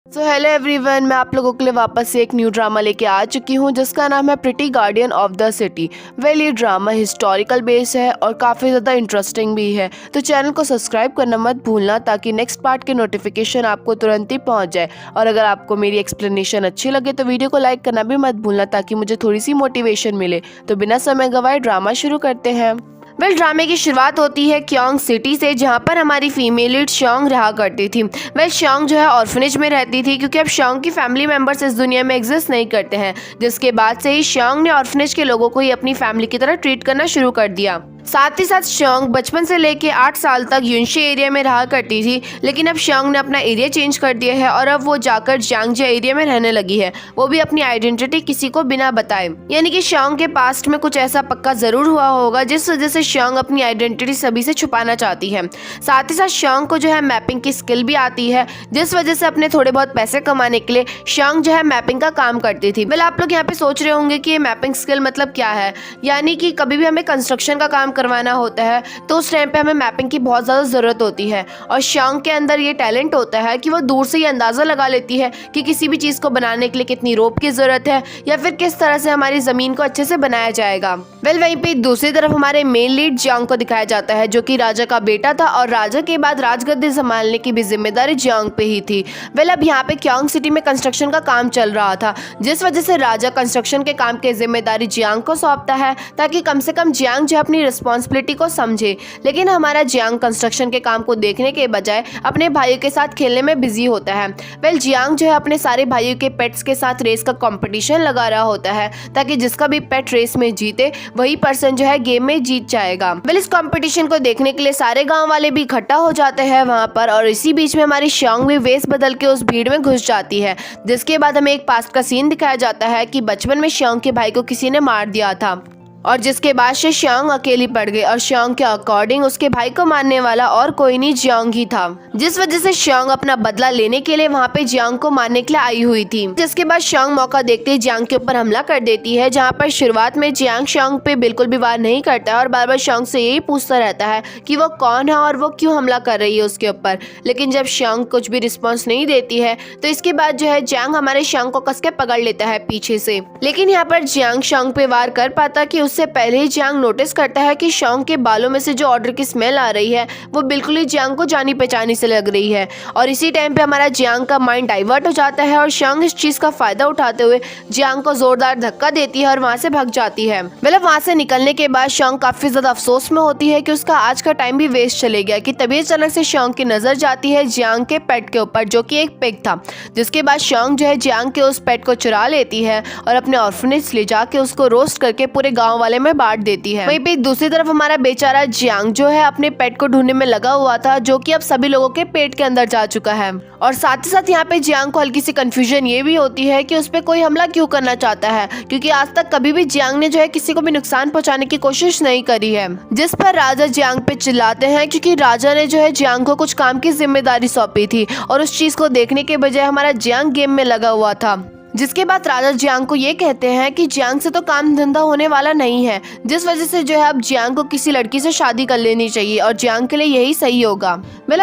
Hello everyone, मैं आप लोगों के लिए वापस से एक न्यू ड्रामा लेके आ चुकी हूँ जिसका नाम है pretty guardian of the city. ये ड्रामा हिस्टोरिकल बेस है और काफ़ी ज़्यादा इंटरेस्टिंग भी है, तो चैनल को सब्सक्राइब करना मत भूलना ताकि नेक्स्ट पार्ट के नोटिफिकेशन आपको तुरंत ही पहुँच जाए। और अगर आपको मेरी एक्सप्लेनेशन अच्छी लगे तो वीडियो को लाइक करना भी मत भूलना ताकि मुझे थोड़ी सी मोटिवेशन मिले। तो बिना समय गवाए ड्रामा शुरू करते हैं। ड्रामे की शुरुआत होती है क्योंग सिटी से, जहाँ पर हमारी फीमेल लीड शोंग रहा करती थी। शोंग जो है ऑर्फनेज में रहती थी क्योंकि अब शोंग की फैमिली मेंबर्स इस दुनिया में एग्जिस्ट नहीं करते हैं, जिसके बाद से ही शोंग ने ऑर्फनेज के लोगों को ही अपनी फैमिली की तरह ट्रीट करना शुरू कर दिया। साथ ही साथ शोंग बचपन से लेके 8 साल तक युनशे एरिया में रहा करती थी, लेकिन अब शोंग ने अपना एरिया चेंज कर दिया है और अब वो जाकर जियांगजे एरिया में रहने लगी है, वो भी अपनी आइडेंटिटी किसी को बिना बताए। यानी कि शोंग के पास्ट में कुछ ऐसा पक्का जरूर हुआ होगा जिस वजह से शोंग अपनी आइडेंटिटी सभी से छुपाना चाहती है। साथ ही साथ शोंग को जो है मैपिंग की स्किल भी आती है, जिस वजह से अपने थोड़े बहुत पैसे कमाने के लिए शोंग जो है मैपिंग का काम करती थी। आप लोग यहाँ पे सोच रहे होंगे कि ये मैपिंग स्किल मतलब क्या है। यानी कि कभी भी हमें कंस्ट्रक्शन का काम करवाना होता है तो उस टाइम पे हमें मैपिंग की बहुत ज़्यादा ज़रूरत होती है, और शोंग के अंदर ये टैलेंट होता है कि वो दूर से ही अंदाज़ा लगा लेती है कि किसी भी चीज़ को बनाने के लिए कितनी रोप की ज़रूरत है या फिर किस तरह से हमारी ज़मीन को अच्छे से बनाया जाएगा। वहीं पे दूसरी तरफ हमारे मेन लीड जियांग को दिखाया जाता है, जो कि राजा का बेटा था और राजा के बाद राजगद्दी संभालने की भी जिम्मेदारी जियांग पे ही थी। अब यहाँ पे क्योंग सिटी में कंस्ट्रक्शन का काम चल रहा था, जिस वजह से राजा कंस्ट्रक्शन के काम की जिम्मेदारी जियांग को सौंपता है ताकि कम से कम जियांग जो अपनी रिस्पॉन्सिबिलिटी को समझे। लेकिन हमारा जियांग कंस्ट्रक्शन के काम को देखने के बजाय अपने भाइयों के साथ खेलने में बिजी होता है। जियांग जो है अपने सारे भाइयों के पेट्स के साथ रेस का कंपटीशन लगा रहा होता है ताकि जिसका भी पेट रेस में जीते वही पर्सन जो है गेम में जीत जाएगा। इस कंपटीशन को देखने के लिए सारे गांव वाले भी इकट्ठा हो जाते हैं वहां पर, और इसी बीच में हमारी शोंग भी वेश बदल के उस भीड़ में घुस जाती है। जिसके बाद हमें एक पास्ट का सीन दिखाया जाता है कि बचपन में शोंग के भाई को किसी ने मार दिया था, और जिसके बाद से शोंग अकेली पड़ गई और शोंग के अकॉर्डिंग उसके भाई को मारने वाला और कोई नहीं जियांग ही था, जिस वजह से शोंग अपना बदला लेने के लिए वहां पे जियांग को मारने के लिए आई हुई थी। जिसके बाद शोंग मौका देखते ही जियांग के ऊपर हमला कर देती है, जहां पर शुरुआत में जियांग शोंग पे बिल्कुल भी वार नहीं करता है और बार बार शोंग से यही पूछता रहता है कि वो कौन है और वो क्यों हमला कर रही है उसके ऊपर। लेकिन जब शोंग कुछ भी रिस्पॉन्स नहीं देती है तो इसके बाद जो है जियांग हमारे शोंग को कस के पकड़ लेता है पीछे से। लेकिन यहाँ पर जियांग शोंग पे वार कर पाता कि उससे पहले ही जियांग नोटिस करता है कि शोंग के बालों में से जो ऑर्डर की स्मेल आ रही है वो बिल्कुल ही जियांग को जानी पहचानी से लग रही है, और इसी टाइम पे हमारा जियांग का माइंड डाइवर्ट हो जाता है और शोंग इस चीज का फायदा उठाते हुए जियांग को जोरदार धक्का देती है और वहां से भाग जाती है। वहां से निकलने के बाद शोंग काफी ज्यादा अफसोस में होती है कि उसका आज का टाइम भी वेस्ट चले गया कि तभी अचानक से शोंग की नजर जाती है जियांग के पेट के ऊपर, जो कि एक पिग था। जिसके बाद शोंग जो है जियांग के उस पेट को चुरा लेती है और अपने ऑर्फनेज ले जाके उसको रोस्ट करके पूरे गाँव वाले में बांट देती है। वहीं पे दूसरी तरफ हमारा बेचारा जियांग जो है अपने पेट को ढूंढने में लगा हुआ था, जो कि अब सभी लोगों के पेट के अंदर जा चुका है। और साथ ही साथ यहाँ पे जियांग को हल्की सी कंफ्यूजन ये भी होती है कि उस पे कोई हमला क्यों करना चाहता है, क्योंकि आज तक कभी भी जियांग ने जो है किसी को भी नुकसान पहुंचाने की कोशिश नहीं करी है। जिस पर राजा जियांग पे चिल्लाते हैं क्योंकि राजा ने जो है जियांग को कुछ काम की जिम्मेदारी सौंपी थी और उस चीज को देखने के बजाय हमारा जियांग गेम में लगा हुआ था। जिसके बाद राजा जियांग को ये कहते हैं कि जियांग से तो काम धंधा होने वाला नहीं है, जिस वजह से जो है अब जियांग को किसी लड़की से शादी कर लेनी चाहिए और जियांग के लिए यही सही होगा।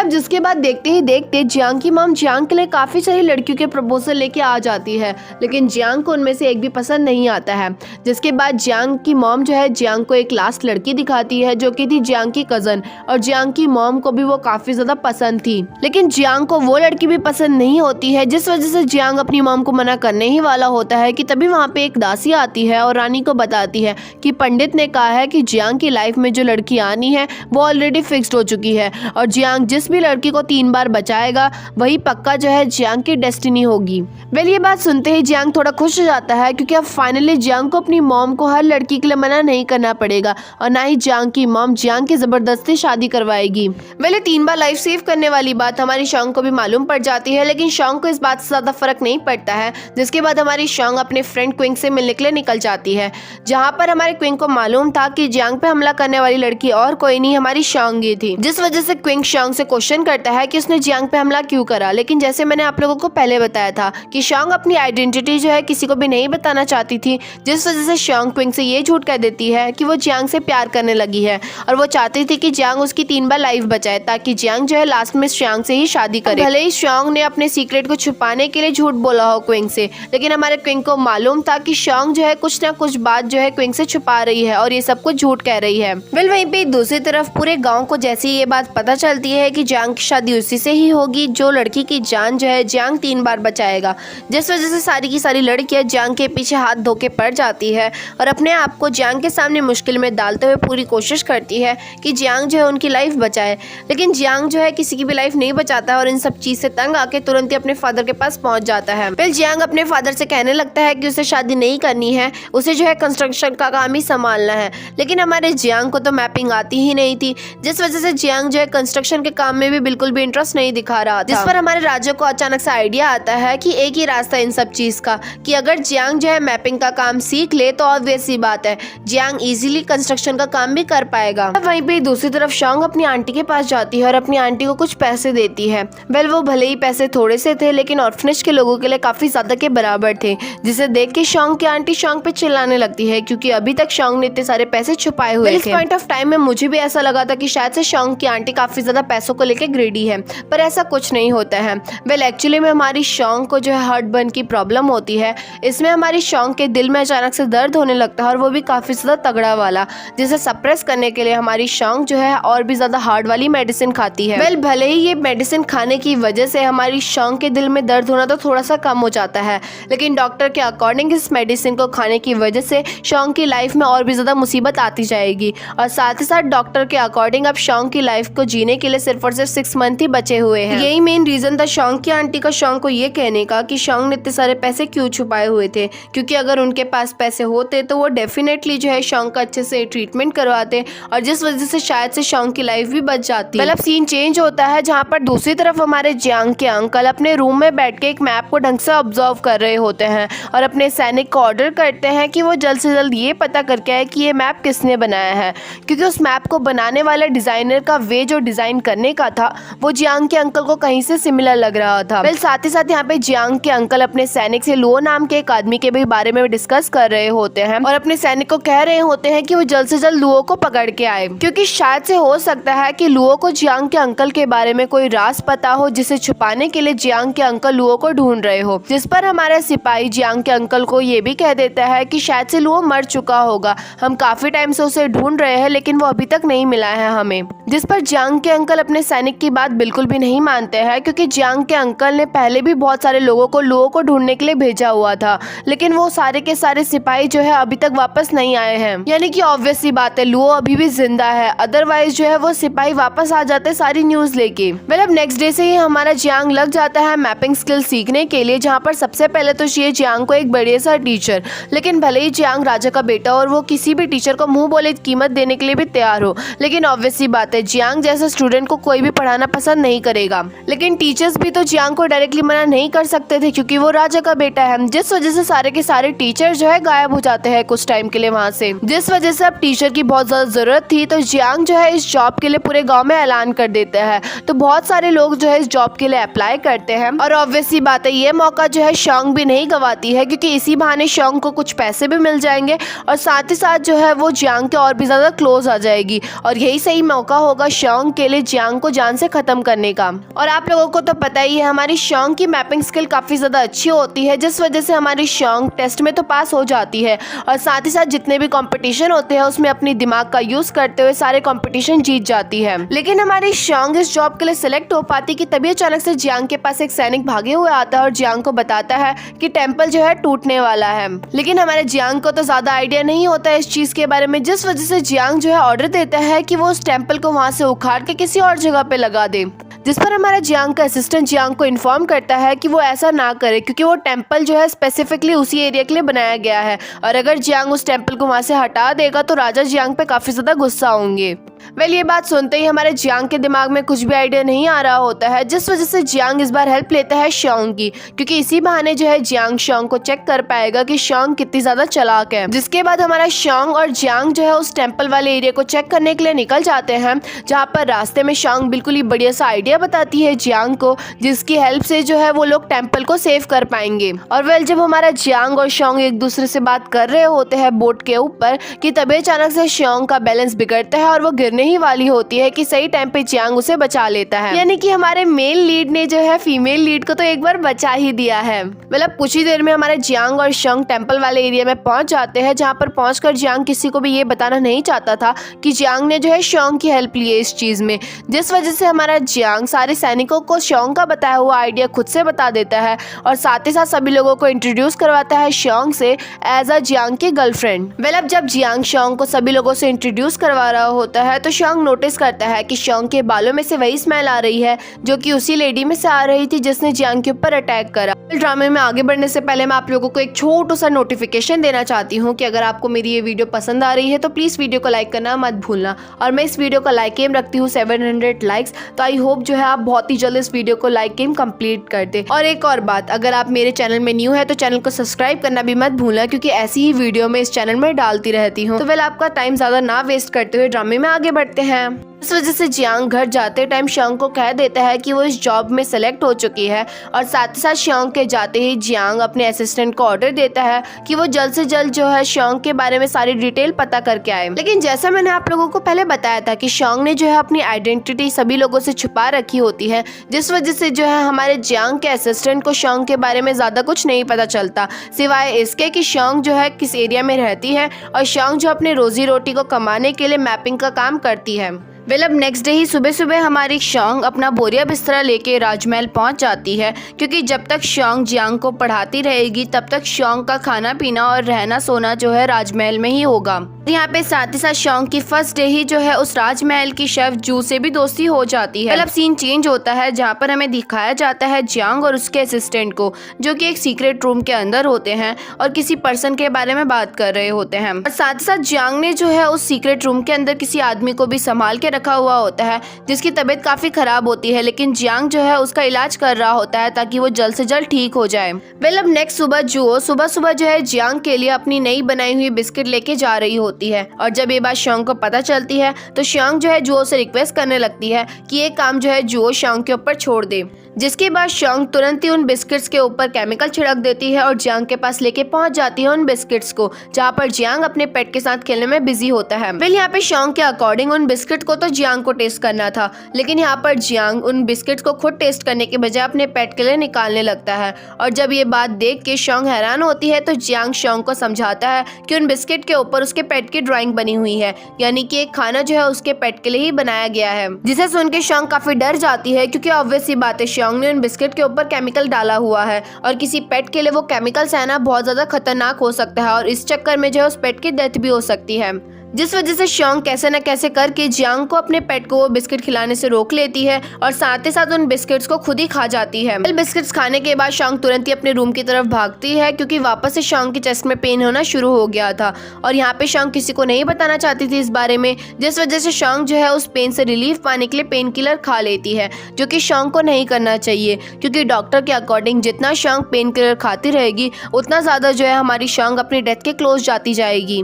जिसके बाद देखते ही देखते जियांग की मॉम जियांग के लिए काफी सारी लड़कियों के प्रपोजल लेके आ जाती है, लेकिन जियांग को उनमें से एक भी पसंद नहीं आता है। जिसके बाद जियांग की मॉम जो है जियांग को एक लास्ट लड़की दिखाती है, जो कि थी जियांग की कजन, और जियांग की मॉम को भी वो काफी ज्यादा पसंद थी। लेकिन जियांग को वो लड़की भी पसंद नहीं होती है, जिस वजह से जियांग अपनी मॉम को मना करने ही वाला होता है कि तभी वहां पे एक दासी आती है और रानी को बताती है कि पंडित ने कहा है कि जियांग की लाइफ में जो लड़की आनी है वो ऑलरेडी फिक्स्ड हो चुकी है, और जियांग जिस भी लड़की को 3 बार बचाएगा वही पक्का जो है जियांग की डेस्टिनी होगी। ये बात सुनते ही जियांग थोड़ा खुश हो जाता है क्योंकि अब फाइनली जियांग को अपनी मॉम को हर लड़की के लिए मना नहीं करना पड़ेगा और ना ही जियांग की मॉम जियांग की जबरदस्ती शादी करवाएगी। 3 बार लाइफ सेव करने वाली बात हमारी शोंग को भी मालूम पड़ जाती है, लेकिन शोंग को इस बात से ज्यादा फर्क नहीं पड़ता है। जिसके बाद हमारी शोंग अपने फ्रेंड क्विंग से मिलने के लिए निकल जाती है, जहां पर हमारे क्विंग को मालूम था कि जियांग पे हमला करने वाली लड़की और कोई नहीं हमारी शोंग ही थी। जिस वजह से क्विंग शोंग से क्वेश्चन करता है कि उसने जियांग पे हमला क्यों करा। लेकिन जैसे मैंने आप लोगों को पहले बताया था कि शॉन्ग अपनी आइडेंटिटी जो है किसी को भी नहीं बताना चाहती थी, जिस वजह से शॉन्ग क्विंग से ये झूठ कह देती है कि वो जियांग से प्यार करने लगी है और वो चाहती थी कि जियांग उसकी 3 बार लाइफ बचाए ताकि जियांग जो है लास्ट में शॉन्ग से ही शादी करे। भले ही शॉन्ग ने अपने सीक्रेट को छुपाने के लिए झूठ बोला हो क्विंग से, लेकिन हमारे क्विंग को मालूम था कि शॉन्ग जो है कुछ ना कुछ बात जो है क्विंग से छुपा रही है और ये सब कुछ झूठ कह रही है। वहीं पे दूसरी तरफ पूरे गाँव को जैसे ये बात पता चलती है कि जियांग की शादी उसी से ही होगी जो लड़की की जान जो है जियांग 3 बार बचाएगा, जिस वजह से सारी की सारी लड़कियां जियांग के पीछे हाथ धो के पड़ जाती है और अपने आप को जियांग के सामने मुश्किल में डालते हुए पूरी कोशिश करती है कि जियांग जो है उनकी लाइफ बचाए। लेकिन जियांग जो है किसी की भी लाइफ नहीं बचाता और इन सब चीज से तंग आके तुरंत ही अपने फादर के पास पहुंच जाता है। फिर जियांग अपने फादर से कहने लगता है कि उसे शादी नहीं करनी है, उसे जो है कंस्ट्रक्शन का काम ही संभालना है। लेकिन हमारे जियांग को तो मैपिंग आती ही नहीं थी, जिस वजह से जियांग जो है कंस्ट्रक्शन के काम में भी बिल्कुल भी इंटरेस्ट नहीं दिखा रहा था। जिस पर हमारे राजा को अचानक से आइडिया आता है कि एक ही रास्ता इन सब चीज का कि अगर जियांग जो है मैपिंग का काम सीख ले तो ऑब्वियस सी बात है जियांग इजीली कंस्ट्रक्शन का काम भी कर पाएगा। वहीं पे दूसरी तरफ शॉन्ग अपनी आंटी के पास जाती है और अपनी आंटी को कुछ पैसे देती है। वो भले ही पैसे थोड़े से थे लेकिन ऑर्फनेज के लोगों के लिए काफी ज्यादा के बराबर थे, जिसे देख के शॉन्ग की आंटी शॉन्ग पे चिल्लाने लगती है क्योंकि अभी तक शॉन्ग ने इतने सारे पैसे छुपाए हुए थे। इस पॉइंट ऑफ टाइम में मुझे भी ऐसा लगा था कि शायद से शॉन्ग की आंटी काफी ज्यादा पैसों को लेकर ग्रेडी है, पर ऐसा कुछ नहीं होता है। एक्चुअली में हमारी शॉन्ग को जो है हार्ट बर्न की प्रॉब्लम होती है। इसमें हमारी शॉन्ग के दिल में अचानक से दर्द होने लगता है और वो भी काफी ज्यादा तगड़ा वाला, जिसे सप्रेस करने के लिए हमारी शॉन्ग जो है और भी ज्यादा हार्ड वाली मेडिसिन खाती है। भले ही ये मेडिसिन खाने की वजह से हमारी शॉन्ग के दिल में दर्द होना तो थोड़ा सा कम हो जाता है, लेकिन डॉक्टर के अकॉर्डिंग इस मेडिसिन को खाने की वजह से शॉन्ग की लाइफ में और भी ज्यादा मुसीबत आती जाएगी और साथ ही साथ डॉक्टर के अकॉर्डिंग अब शॉन्ग की लाइफ को जीने के लिए सिर्फ और सिर्फ 6 मंथ ही बचे हुए हैं। यही मेन रीजन था शॉन्ग की आंटी का शॉन्ग को ये कहने का कि शॉन्ग ने इतने सारे पैसे क्यों छुपाए हुए थे, क्योंकि अगर उनके पास पैसे होते तो वो डेफिनेटली जो है शॉन्ग का अच्छे से ट्रीटमेंट करवाते और जिस वजह से शायद से शॉन्ग की लाइफ भी बच जाती। अब सीन चेंज होता है जहाँ पर दूसरी तरफ हमारे जियांग के अंकल अपने रूम में बैठ के एक मैप को ढंग से ऑब्जर्व कर रहे होते हैं और अपने सैनिक को ऑर्डर करते हैं कि वो जल्द से जल्द ये पता करके आए कि ये मैप किसने बनाया है, क्योंकि उस मैप को बनाने वाले डिजाइनर का वे जो डिजाइन करने का था वो जियांग के अंकल को कहीं से सिमिलर लग रहा था। साथ ही साथ यहाँ पे जियांग के अंकल अपने सैनिक से लुओ नाम के एक आदमी के भी बारे में डिस्कस कर रहे होते हैं और अपने सैनिक को कह रहे होते हैं कि वो जल्द से जल्द लुओ को पकड़ के आए, क्योंकि शायद से हो सकता है कि लुओ को जियांग के अंकल के बारे में कोई राज पता हो जिसे छुपाने के लिए जियांग के अंकल लुओ को ढूंढ रहे हो। जिस पर हमारा सिपाही जियांग के अंकल को ये भी कह देता है कि शायद से लुओ मर चुका होगा, हम काफी टाइम से उसे ढूंढ रहे हैं लेकिन वो अभी तक नहीं मिला है हमें। जिस पर जियांग के अंकल अपने सैनिक की बात बिल्कुल भी नहीं मानते हैं, क्योंकि जियांग के अंकल ने पहले भी बहुत सारे लोगों को लुओ को ढूंढने के लिए भेजा हुआ था, लेकिन वो सारे के सारे सिपाही जो है अभी तक वापस नहीं आए हैं। यानी कि ऑब्वियस सी बात है लुओ अभी भी जिंदा है, अदरवाइज जो है वो सिपाही वापस आ जाते सारी न्यूज लेके। अब नेक्स्ट डे से ही हमारा जियांग लग जाता है मैपिंग स्किल सीखने के लिए, जहाँ पर सबसे पहले तो चाहिए जियांग को एक बढ़िया सा टीचर। लेकिन भले ही जियांग राजा का बेटा और वो किसी भी टीचर को मुंह बोले कीमत देने के लिए भी तैयार हो, लेकिन ऑब्वियस सी बात है जियांग जैसे स्टूडेंट को कोई भी पढ़ाना पसंद नहीं करेगा। लेकिन टीचर्स भी तो जियांग को डायरेक्टली मना नहीं कर सकते थे क्योंकि वो राजा का बेटा है, जिस वजह से सारे के सारे टीचर जो है गायब हो जाते हैं कुछ टाइम के लिए वहाँ से। जिस वजह से अब टीचर की बहुत ज्यादा जरूरत थी, तो जियांग जो है इस जॉब के लिए पूरे गाँव में ऐलान कर देता है। तो बहुत सारे लोग जो है इस जॉब के लिए अप्लाई करते हैं और ऑब्वियस सी बात है ये मौका जो है शॉन्ग भी नहीं गवाती है, क्योंकि इसी बहाने शॉन्ग को कुछ पैसे भी मिल जाएंगे और साथ ही साथ जो है वो जियांग के और भी ज्यादा क्लोज आ जाएगी और यही सही मौका होगा शॉन्ग के लिए जियांग को जान से खत्म करने का। और आप लोगों को तो पता ही है हमारी शॉन्ग की मैपिंग स्किल काफी ज्यादा अच्छी होती है, जिस वजह से हमारी शॉन्ग टेस्ट में तो पास हो जाती है और साथ ही साथ जितने भी कंपटीशन होते हैं उसमें अपनी दिमाग का यूज करते हुए सारे कंपटीशन जीत जाती है। लेकिन हमारी शॉन्ग इस जॉब के लिए सिलेक्ट हो पाती कि तभी अचानक से जियांग के पास एक सैनिक भागे हुए आता है और जियांग को बताता है कि टेम्पल जो है टूटने वाला है। लेकिन हमारे जियांग को तो ज्यादा आइडिया नहीं होता है इस चीज के बारे में, जिस वजह से जियांग जो है ऑर्डर देता है कि वो उस टेम्पल को वहाँ से उखाड़ के किसी और जगह पे लगा दे। जिस पर हमारा जियांग का असिस्टेंट जियांग को इन्फॉर्म करता है कि वो ऐसा ना करे, क्योंकि वो टेम्पल जो है स्पेसिफिकली उसी एरिया के लिए बनाया गया है और अगर जियांग उस टेम्पल को वहाँ से हटा देगा तो राजा जियांग पे काफी ज्यादा गुस्सा होंगे। वेल ये बात सुनते ही हमारे जियांग के दिमाग में कुछ भी आइडिया नहीं आ रहा होता है, जिस वजह से जियांग इस बार हेल्प लेता है शॉन्ग की, क्योंकि इसी बहाने जो है जियांग शॉन्ग को चेक कर पाएगा कि शॉन्ग कितनी ज्यादा चालाक है। जिसके बाद हमारा शॉन्ग और जियांग जो है उस टेम्पल वाले एरिया को चेक करने के लिए निकल जाते हैं, जहाँ पर रास्ते में शॉन्ग बिल्कुल ही बढ़िया सा आइडिया बताती है जियांग को, जिसकी हेल्प से जो है वो लोग टेम्पल को सेव कर पाएंगे। और वेल जब हमारा जियांग और शॉन्ग एक दूसरे से बात कर रहे होते हैं बोट के ऊपर कि तभी अचानक से शॉन्ग का बैलेंस बिगड़ता है और वो गिरने ही वाली होती है कि सही टाइम पे जियांग उसे बचा लेता है। यानी कि हमारे मेल लीड ने जो है फीमेल लीड को तो एक बार बचा ही दिया है। मतलब कुछ ही देर में हमारे जियांग और शॉन्ग टेम्पल वाले एरिया में पहुंच जाते हैं, जहाँ पर पहुंचकर जियांग किसी को भी ये बताना नहीं चाहता था कि जियांग ने जो है शॉन्ग की हेल्प ली है इस चीज में, जिस वजह से हमारा जियांग सारे सैनिकों को शॉन्ग का बताया हुआ आइडिया खुद से बता देता है और साथ ही साथ सभी लोगों को इंट्रोड्यूस करवाता है शॉन्ग से एज अ जियांग की गर्लफ्रेंड। वेल अब जब जियांग शॉन्ग को सभी लोगों से इंट्रोड्यूस करवा रहा होता है तो शॉन्ग नोटिस करता है कि शॉन्ग के बालों में से वही स्मेल आ रही है जो कि उसी लेडी में से आ रही थी जिसने जियांग के ऊपर अटैक करा। ड्रामे में आगे बढ़ने से पहले मैं आप लोगों को एक छोटा सा नोटिफिकेशन देना चाहती हूँ कि अगर आपको मेरी ये वीडियो पसंद आ रही है तो प्लीज वीडियो को लाइक करना मत भूलना। और मैं इस वीडियो का लाइक एम रखती हूँ 700 लाइक्स, तो आई होप जो है आप बहुत ही जल्द इस वीडियो को लाइक एम कंप्लीट कर दे। और एक और बात, अगर आप मेरे चैनल में न्यू है तो चैनल को सब्सक्राइब करना भी मत भूलना, क्योंकि ऐसी ही वीडियो मैं इस चैनल में डालती रहती हूँ। तो वेल आपका टाइम ज्यादा ना वेस्ट करते हुए ड्रामे में आगे बढ़ते हैं। इस वजह से जियांग घर जाते टाइम शॉन्ग को कह देता है कि वो इस जॉब में सेलेक्ट हो चुकी है और साथ ही साथ शॉन्ग के जाते ही जियांग अपने असिस्टेंट को ऑर्डर देता है कि वो जल्द से जल्द जो है शॉन्ग के बारे में सारी डिटेल पता करके आए। लेकिन जैसा मैंने आप लोगों को पहले बताया था कि शॉन्ग ने जो है अपनी आइडेंटिटी सभी लोगों से छुपा रखी होती है, जिस वजह से जो है हमारे जियांग के असिस्टेंट को शॉन्ग के बारे में ज्यादा कुछ नहीं पता चलता, सिवाय इसके कि शॉन्ग जो है किस एरिया में रहती है और शॉन्ग जो अपने रोजी रोटी को कमाने के लिए मैपिंग का काम करती है। वेल अब नेक्स्ट डे ही सुबह सुबह हमारी शॉन्ग अपना बोरिया बिस्तरा लेके राजमहल पहुंच जाती है, क्योंकि जब तक शॉन्ग जियांग को पढ़ाती रहेगी तब तक शॉन्ग का खाना पीना और रहना सोना जो है राजमहल में ही होगा। यहाँ पे साथ ही साथ शॉन्ग की फर्स्ट डे ही जो है उस राजमहल की शेफ जू से भी दोस्ती हो जाती है। अब सीन चेंज होता है, जहाँ पर हमें दिखाया जाता है जियांग और उसके असिस्टेंट को, जो कि एक सीक्रेट रूम के अंदर होते हैं और किसी पर्सन के बारे में बात कर रहे होते हैं। और साथ ही साथ जियांग ने जो है उस सीक्रेट रूम के अंदर किसी आदमी को भी संभाल के रखा हुआ होता है, जिसकी तबीयत काफी खराब होती है, लेकिन जियांग जो है उसका इलाज कर रहा होता है ताकि वो जल्द से जल्द ठीक हो जाए। वेल अब नेक्स्ट सुबह जुओ सुबह सुबह जो है जियांग के लिए अपनी नई बनाई हुई बिस्किट लेके जा रही होती है और जब ये बात शॉन्ग को पता चलती है तो शॉन्ग जो है जुओ से रिक्वेस्ट करने लगती है कि ये काम जो है जुओ शॉन्ग के ऊपर छोड़ दे, जिसके बाद शॉन्ग तुरंत ही उन बिस्किट्स के ऊपर केमिकल छिड़क देती है और जियांग के पास लेके पहुंच जाती है उन बिस्किट्स को, जहाँ पर जियांग अपने पेट के साथ खेलने में बिजी होता है। वेल यहाँ पे शॉन्ग के अकॉर्डिंग उन बिस्किट को तो जियांग को टेस्ट करना था, लेकिन यहाँ पर जियांग उन बिस्किट्स को खुद टेस्ट करने के बजाय अपने पेट के लिए निकालने लगता है। और जब ये बात देख के शॉन्ग हैरान होती है तो जियांग शॉन्ग को समझाता है कि उन बिस्किट के ऊपर उसके पेट की ड्राइंग बनी हुई है, यानी कि एक खाना जो है उसके पेट के लिए ही बनाया गया है, जिसे सुन के शॉन्ग काफी डर जाती है, क्योंकि ऑब्वियस सी बात है शॉन्ग ने उन बिस्किट के ऊपर केमिकल डाला हुआ है और किसी पेट के लिए वो केमिकल सहना बहुत ज्यादा खतरनाक हो सकता है और इस चक्कर में जो है उस पेट की डेथ भी हो सकती है, जिस वजह से शॉन्ग कैसे न कैसे करके जियांग को अपने पेट को वो बिस्किट खिलाने से रोक लेती है और साथ ही साथ उन बिस्किट्स को खुद ही खा जाती है। बिस्किट्स खाने के बाद शॉन्ग तुरंत ही अपने रूम की तरफ भागती है, क्योंकि वापस से शॉन्ग की चेस्ट में पेन होना शुरू हो गया था और यहाँ पे शॉन्ग किसी को नहीं बताना चाहती थी इस बारे में, जिस वजह से शॉन्ग जो है उस पेन से रिलीफ पाने के लिए पेन किलर खा लेती है, जो कि शॉन्ग को नहीं करना चाहिए, क्योंकि डॉक्टर के अकॉर्डिंग जितना शॉन्ग पेन किलर खाती रहेगी उतना ज्यादा जो है हमारी शॉन्ग अपनी डेथ के क्लोज जाती जाएगी।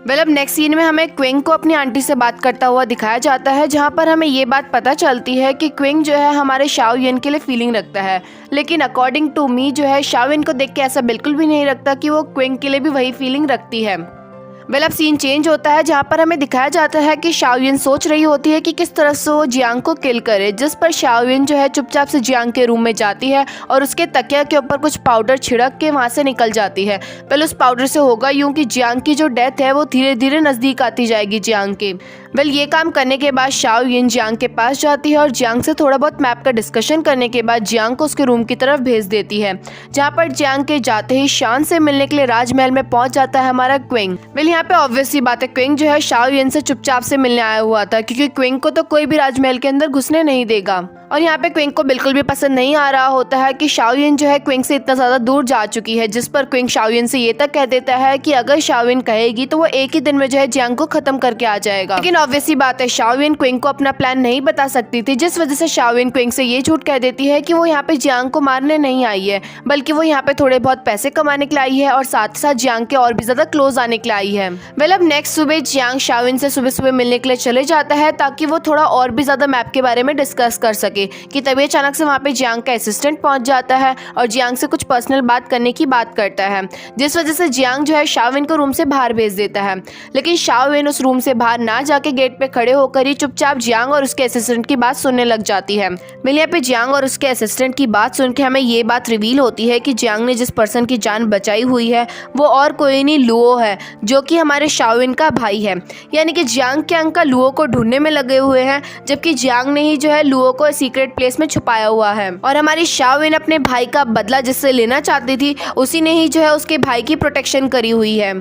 वेल अब नेक्स्ट सीन में हमें क्विंग को अपनी आंटी से बात करता हुआ दिखाया जाता है, जहाँ पर हमें ये बात पता चलती है कि क्विंग जो है हमारे शाओयन के लिए फीलिंग रखता है, लेकिन अकॉर्डिंग टू मी जो है शाओयन को देख के ऐसा बिल्कुल भी नहीं लगता कि वो क्विंग के लिए भी वही फीलिंग रखती है। वेल अब सीन चेंज होता है, जहाँ पर हमें दिखाया जाता है कि शाओयन सोच रही होती है कि किस तरह से वो जियांग को किल करे, जिस पर शाओयन जो है चुपचाप से जियांग के रूम में जाती है और उसके तकिया के ऊपर कुछ पाउडर छिड़क के वहाँ से निकल जाती है। पहले उस पाउडर से होगा यूं कि जियांग की जो डेथ है वो धीरे धीरे नजदीक आती जाएगी जियांग के। वेल ये काम करने के बाद शाओयन जियांग के पास जाती है और जियांग से थोड़ा बहुत मैप का डिस्कशन करने के बाद जियांग को उसके रूम की तरफ भेज देती है, जहाँ पर जियांग के जाते ही शान से मिलने के लिए राजमहल में पहुंच जाता है हमारा क्विंग। वेल यहाँ पे ऑब्वियस सी बात है, क्विंग जो है शाओयन से चुपचाप से मिलने आया हुआ था, क्योंकि क्विंग को तो कोई भी राजमहल के अंदर घुसने नहीं देगा। और यहाँ पे क्विंग को बिल्कुल भी पसंद नहीं आ रहा होता है कि शाओयिन जो है क्विंग से इतना ज़्यादा दूर जा चुकी है, जिस पर क्विंग शाओयिन से ये तक कह देता है कि अगर शाओयिन कहेगी तो वो एक ही दिन में जो है जियांग को खत्म करके आ जाएगा। लेकिन ऑब्वियसली बात है, शाओयिन क्विंग को अपना प्लान नहीं बता सकती थी, जिस वजह से शाओयिन क्विंग से ये झूठ कह देती है कि वो यहाँ पे जियांग को मारने नहीं आई है, बल्कि वो यहाँ पे थोड़े बहुत पैसे कमाने के लिए आई है और साथ ही साथ जियांग के और भी ज्यादा क्लोज आने के लिए आई है। वेल, अब नेक्स्ट सुबह जियांग शाओयिन से सुबह सुबह मिलने के लिए चले जाता है ताकि वो थोड़ा और भी ज्यादा मैप के बारे में डिस्कस कर सके कि तभी अचानक से वहाँ पे जियांग का असिस्टेंट पहुंच जाता है और जियांग से कुछ पर्सनल बात करने की बात करता है, जिस वजह से जियांग जो है शाओयिन को रूम से बाहर भेज देता है। लेकिन शाओयिन उस रूम से बाहर ना जाके गेट पे खड़े होकर ही चुपचाप जियांग और उसके असिस्टेंट की बात सुनने लग जाती है। वेल, यहाँ पे जियांग और उसके असिस्टेंट की बात सुन के हमें ये बात रिवील होती है कि जियांग ने जिस पर्सन की जान बचाई हुई है वो और कोई नहीं लुओ है, जो कि हमारे शाओयिन का भाई है। यानी कि जियांग के अंकल लुओ को ढूंढने में लगे हुए हैं, जबकि जियांग ने ही जो है लुओ को सीक्रेट प्लेस में छुपाया हुआ है। और हमारी शाओयिन अपने भाई का बदला जिससे लेना चाहती थी, उसी ने ही जो है उसके भाई की प्रोटेक्शन करी हुई है।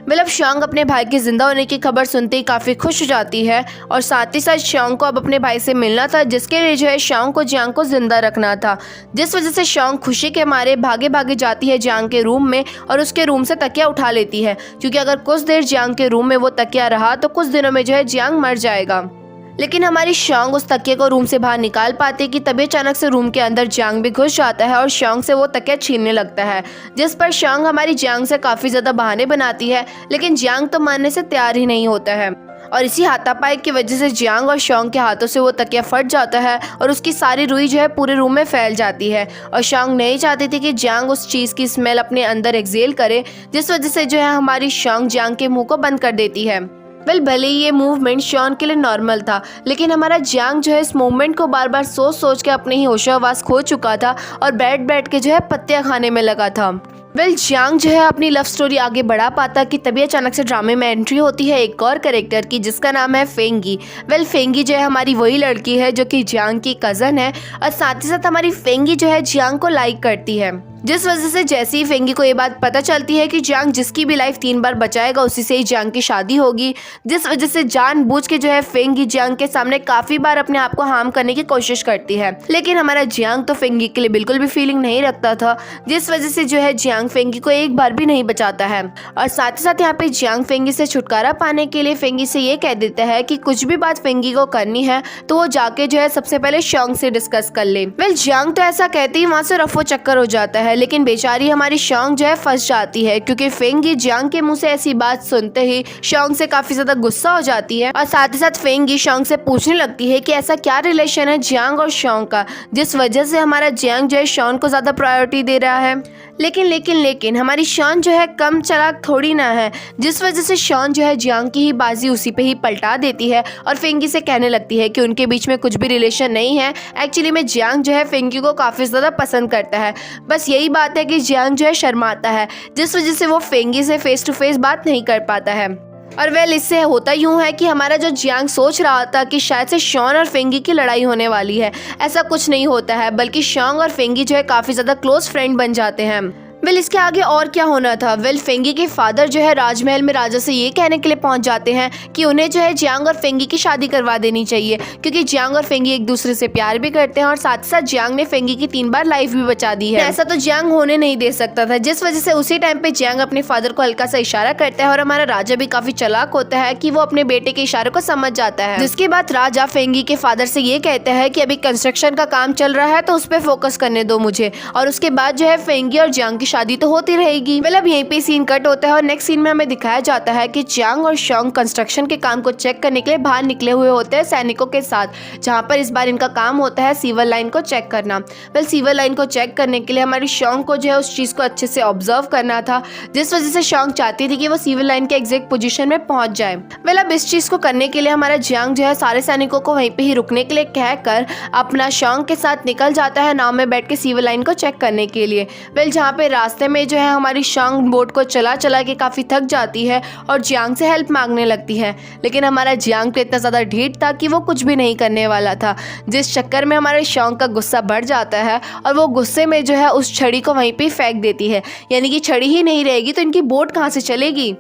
मतलब शॉन्ग अपने भाई के जिंदा होने की खबर सुनते ही काफ़ी खुश हो जाती है और साथ ही साथ शॉन्ग को अब अपने भाई से मिलना था, जिसके लिए जो है शॉन्ग को जियांग को जिंदा रखना था, जिस वजह से शॉन्ग खुशी के मारे भागे भागे जाती है जियांग के रूम में और उसके रूम से तकिया उठा लेती है, क्योंकि अगर कुछ देर जियांग के रूम में वो तकिया रहा तो कुछ दिनों में जो है जियांग मर जाएगा। लेकिन हमारी शॉन्ग उस तकिए को रूम से बाहर निकाल पाती कि तभी अचानक से रूम के अंदर जियांग भी घुस जाता है और शॉन्ग से वो तकिया छीनने लगता है, जिस पर शॉन्ग हमारी जियांग से काफ़ी ज़्यादा बहाने बनाती है, लेकिन जियांग तो मानने से तैयार ही नहीं होता है। और इसी हाथापाई की वजह से जियांग और शॉन्ग के हाथों से वो तकिया फट जाता है और उसकी सारी रुई जो है पूरे रूम में फैल जाती है। और शॉन्ग नहीं चाहती थी कि जियांग उस चीज़ की स्मेल अपने अंदर एक्सेल करे, जिस वजह से जो है हमारी शॉन्ग जियांग के मुंह को बंद कर देती है। वेल, भले ही ये मूवमेंट शॉन के लिए नॉर्मल था, लेकिन हमारा जियांग जो है इस मूवमेंट को बार बार सोच सोच के अपने ही होशो-हवास खो चुका था और बैठ बैठ के जो है पत्तियां खाने में लगा था। वेल, जियांग जो है अपनी लव स्टोरी आगे बढ़ा पाता कि तभी अचानक से ड्रामे में एंट्री होती है एक और कैरेक्टर की, जिसका नाम है फेंगी। वेल, फेंगी जो है हमारी वही लड़की है जो कि जियांग की कज़न है और साथ ही साथ हमारी फेंगी जो है जियांग को लाइक करती है, जिस वजह से जैसे ही फेंगी को ये बात पता चलती है कि जियांग जिसकी भी लाइफ 3 बार बचाएगा उसी से ही जियांग की शादी होगी, जिस वजह से जानबूझ के जो है फेंगी जियांग के सामने काफ़ी बार अपने आप को हार्म करने की कोशिश करती है। लेकिन हमारा जियांग तो फेंगी के लिए बिल्कुल भी फीलिंग नहीं रखता था, जिस वजह से जो है जियांग फेंगी को एक बार भी नहीं बचाता है। और साथ ही साथ यहाँ पे जियांग फेंगी से छुटकारा पाने के लिए फेंगी से ये कह देता है कि कुछ भी बात फेंगी को करनी है तो वो जाके जो है सबसे पहले शॉन्ग से डिस्कस कर ले। वेल, जियांग तो ऐसा कहते ही वहाँ से रफो चक्कर हो जाता है, लेकिन बेचारी हमारी शॉन्ग जो है फंस जाती है, क्योंकि फेंगी जियांग के मुंह से ऐसी बात सुनते ही शॉन्ग से काफी ज्यादा गुस्सा हो जाती है और साथ ही साथ फेंगी शॉन्ग से पूछने लगती है कि ऐसा क्या रिलेशन है जियांग और शॉन्ग का, जिस वजह से हमारा जियांग जो है शॉन्ग को ज्यादा प्रायोरिटी दे रहा है। लेकिन हमारी शॉन जो है कम चालाक थोड़ी ना है, जिस वजह से शॉन जो है जियांग की ही बाजी उसी पे ही पलटा देती है और फेंगी से कहने लगती है कि उनके बीच में कुछ भी रिलेशन नहीं है। एक्चुअली में जियांग जो है फेंगी को काफ़ी ज़्यादा पसंद करता है, बस यही बात है कि जियांग जो है शर्माता है, जिस वजह से वो फेंगी से फेस टू फेस बात नहीं कर पाता है। और वेल, इससे होता यूँ है कि हमारा जो जियांग सोच रहा था कि शायद से शॉन और फेंगी की लड़ाई होने वाली है, ऐसा कुछ नहीं होता है, बल्कि शॉन्ग और फेंगी जो है काफ़ी ज़्यादा क्लोज फ्रेंड बन जाते हैं। वेल, इसके आगे और क्या होना था। वेल, फेंगी के फादर जो है राजमहल में राजा से ये कहने के लिए पहुंच जाते हैं कि उन्हें जो है जियांग और फेंगी की शादी करवा देनी चाहिए, क्योंकि जियांग और फेंगी एक दूसरे से प्यार भी करते हैं और साथ साथ जियांग ने फेंगी की 3 बार लाइफ भी बचा दी है। ऐसा तो जियांग होने नहीं दे सकता था, जिस वजह से उसी टाइम पे जियांग अपने फादर को हल्का सा इशारा करता है और हमारा राजा भी काफी चालाक होता है कि वो अपने बेटे के इशारे को समझ जाता है। जिसके बाद राजा फेंगी के फादर से ये कहता है कि अभी कंस्ट्रक्शन का काम चल रहा है तो उस पर फोकस करने दो मुझे, और उसके बाद जो है फेंगी और जियांग की शादी तो होती रहेगी। वेल, अब यहीं पे सीन कट होता है और नेक्स्ट सीन में हमें दिखाया जाता है कि जियांग और शॉन्ग कंस्ट्रक्शन के काम को चेक करने के लिए बाहर निकले हुए होते हैं सैनिकों के साथ, जहां पर इस बार इनका काम होता है सीवर लाइन को चेक करना। वेल, सीवर लाइन को चेक करने के लिए हमारी शॉन्ग को जो है उस चीज को अच्छे से ऑब्जर्व करना था, जिस वजह से शॉन्ग चाहती थी कि वो सीवर लाइन के एग्जैक्ट पोजीशन में पहुंच जाए। वेल, अब इस चीज को करने के लिए हमारा जियांग जो है सारे सैनिकों को वहीं पे ही रुकने के लिए कहकर अपना शॉन्ग के साथ निकल जाता है नाव में बैठ के सीवर लाइन को चेक करने के लिए। वेल, जहाँ पे रास्ते में जो है हमारी शॉन्ग बोट को चला चला के काफ़ी थक जाती है और जियांग से हेल्प मांगने लगती है, लेकिन हमारा जियांग तो इतना ज़्यादा ढीठ था कि वो कुछ भी नहीं करने वाला था, जिस चक्कर में हमारे शॉन्ग का गुस्सा बढ़ जाता है और वो गुस्से में जो है उस छड़ी को वहीं पे फेंक देती है। यानी कि छड़ी ही नहीं रहेगी तो इनकी बोट कहाँ से चलेगी।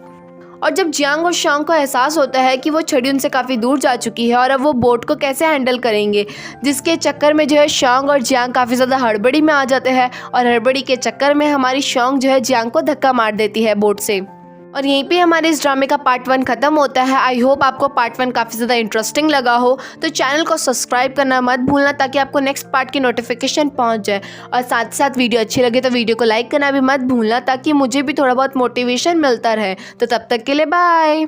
और जब जियांग और शांग को एहसास होता है कि वो छड़ी उनसे काफ़ी दूर जा चुकी है और अब वो बोट को कैसे हैंडल करेंगे, जिसके चक्कर में जो है शांग और जियांग काफ़ी ज़्यादा हड़बड़ी में आ जाते हैं और हड़बड़ी के चक्कर में हमारी शांग जो है जियांग को धक्का मार देती है बोट से। और यहीं पे हमारे इस ड्रामे का पार्ट 1 खत्म होता है। आई होप आपको पार्ट 1 काफ़ी ज़्यादा इंटरेस्टिंग लगा हो, तो चैनल को सब्सक्राइब करना मत भूलना ताकि आपको नेक्स्ट पार्ट की नोटिफिकेशन पहुंच जाए। और साथ साथ वीडियो अच्छी लगे तो वीडियो को लाइक करना भी मत भूलना ताकि मुझे भी थोड़ा बहुत मोटिवेशन मिलता रहे। तो तब तक के लिए बाय।